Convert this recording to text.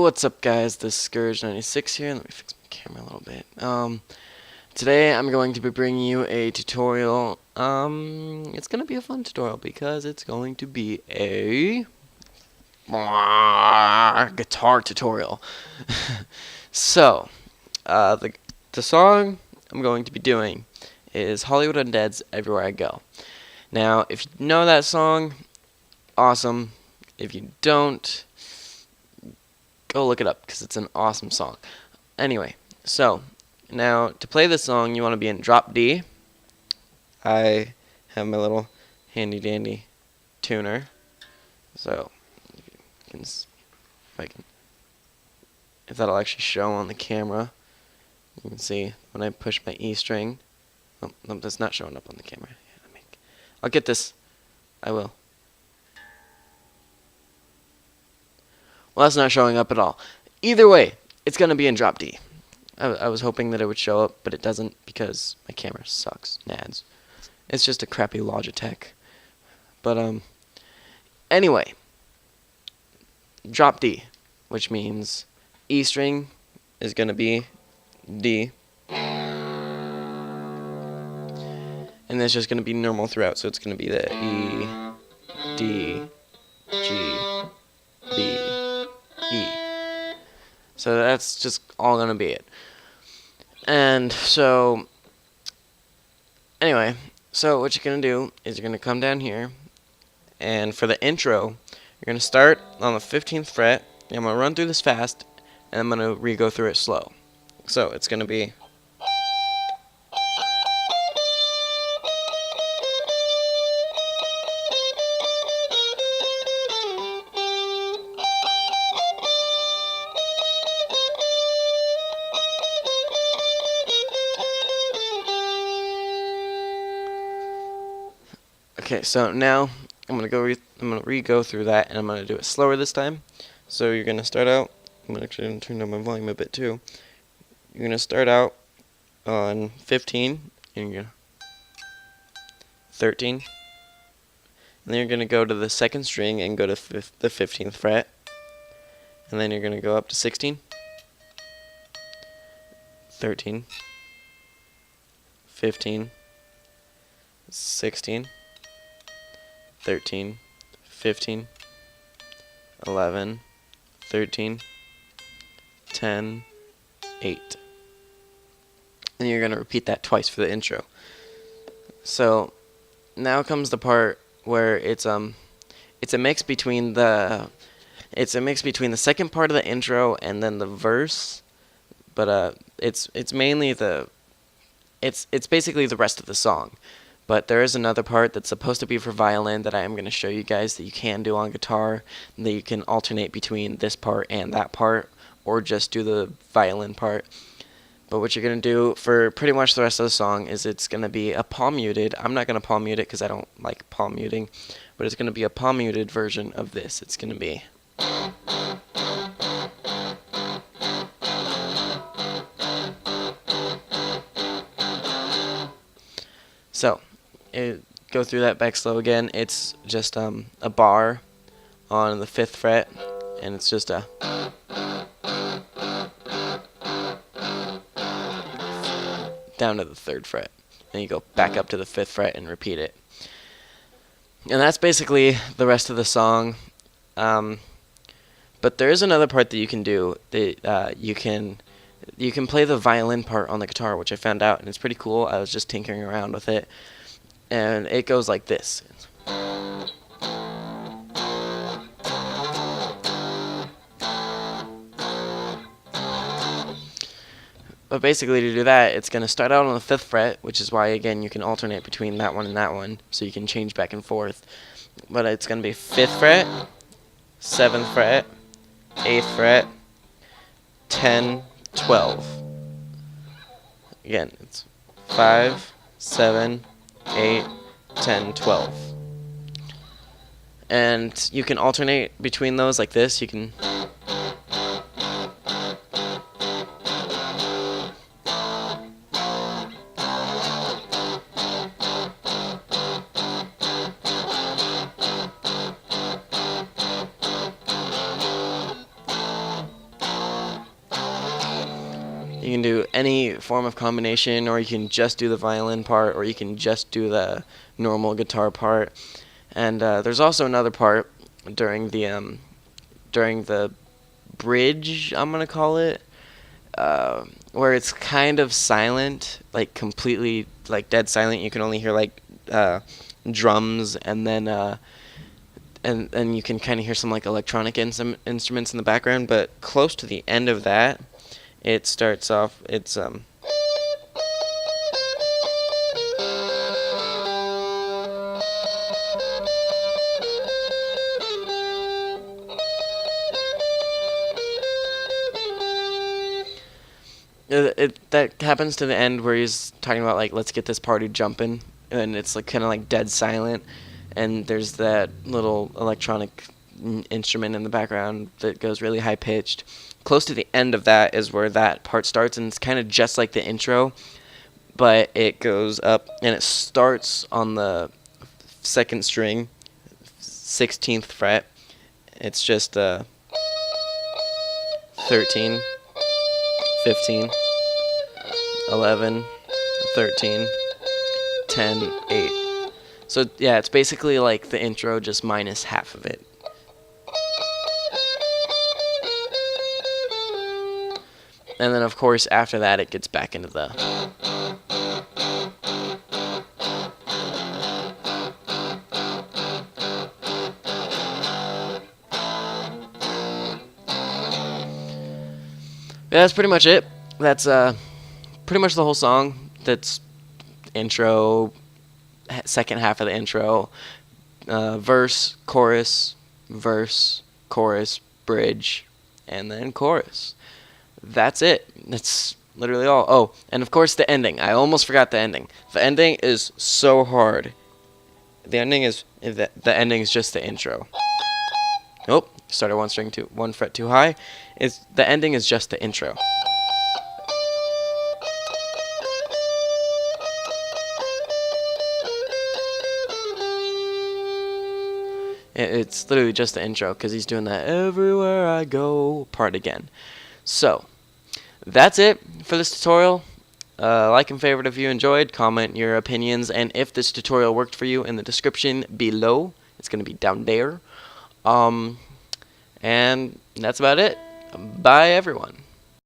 What's up, guys? This is Scourge96 here. Let me fix my camera a little bit. Today I'm going to be bringing you a tutorial. It's gonna be a fun tutorial because it's going to be a guitar tutorial. So, the song I'm going to be doing is Hollywood Undead's "Everywhere I Go." Now, if you know that song, awesome. If you don't, go look it up because it's an awesome song. Anyway, so now to play this song, you want to be in drop D. I have my little handy dandy tuner, so if that'll actually show on the camera, you can see when I push my E string. Oh, no, that's not showing up on the camera. I'll get this. I will. Well, that's not showing up at all. Either way, it's going to be in drop D. I was hoping that it would show up, but it doesn't because my camera sucks. Nads. It's just a crappy Logitech. But, anyway. Drop D, which means E string is going to be D. And it's just going to be normal throughout, so it's going to be the E, D, G, B, E. So that's just all going to be it. And so, anyway, so what you're going to do is you're going to come down here, and for the intro, you're going to start on the 15th fret. I'm going to run through this fast, and I'm going to re-go through it slow. So it's going to be... Okay, so now I'm gonna re-go through that, and I'm gonna do it slower this time. So you're gonna start out. I'm actually gonna turn down my volume a bit too. You're gonna start out on 15, and you're gonna 13, and then you're gonna go to the second string and go to the 15th fret, and then you're gonna go up to 16, 13, 15, 16. 13, 15, 11, 13, 10, 8. And you're going to repeat that twice for the intro. So now comes the part where it's a mix between the second part of the intro and then the verse, but it's mainly it's basically the rest of the song. But there is another part that's supposed to be for violin that I am going to show you guys that you can do on guitar, and that you can alternate between this part and that part, or just do the violin part. But what you're going to do for pretty much the rest of the song is it's going to be a palm muted. I'm not going to palm mute it because I don't like palm muting, but it's going to be a palm muted version of this. It's going to be... So, go through that back slow again. It's just a bar on the 5th fret, and it's just a... down to the 3rd fret. And you go back up to the 5th fret and repeat it. And that's basically the rest of the song. But there is another part that you can do. That you can play the violin part on the guitar, which I found out, and it's pretty cool. I was just tinkering around with it, and it goes like this. But basically, to do that, it's going to start out on the 5th fret, which is why, again, you can alternate between that one and that one, so you can change back and forth. But it's going to be 5th fret, 7th fret, 8th fret, 10, 12. Again, it's 5, 7, 8, 10, 12. And you can alternate between those like this. You can... You can do any form of combination, or you can just do the violin part, or you can just do the normal guitar part. And there's also another part during the bridge, I'm gonna call it, where it's kind of silent, like completely like dead silent. You can only hear like drums, and then and you can kind of hear some like electronic instruments in the background. But close to the end of that, it starts off. That happens to the end where he's talking about like, let's get this party jumping, and it's like kind of like dead silent, and there's that little electronic instrument in the background that goes really high pitched. Close to the end of that is where that part starts, and it's kind of just like the intro, but it goes up and it starts on the second string, 16th fret. It's just 13, 15, 11, 13, 10, 8. So yeah, it's basically like the intro, just minus half of it. And then of course after that it gets back into the that's pretty much it. That's pretty much the whole song. That's intro, second half of the intro, verse, chorus, bridge, and then chorus. That's it. That's literally all. Oh, and of course the ending. I almost forgot the ending. The ending is so hard. The ending is just the intro. Oh, started one fret too high. The ending is just the intro. It's literally just the intro, because he's doing that everywhere I go part again. So, that's it for this tutorial. Like and favorite if you enjoyed, comment your opinions, and if this tutorial worked for you in the description below. It's going to be down there. And that's about it. Bye, everyone.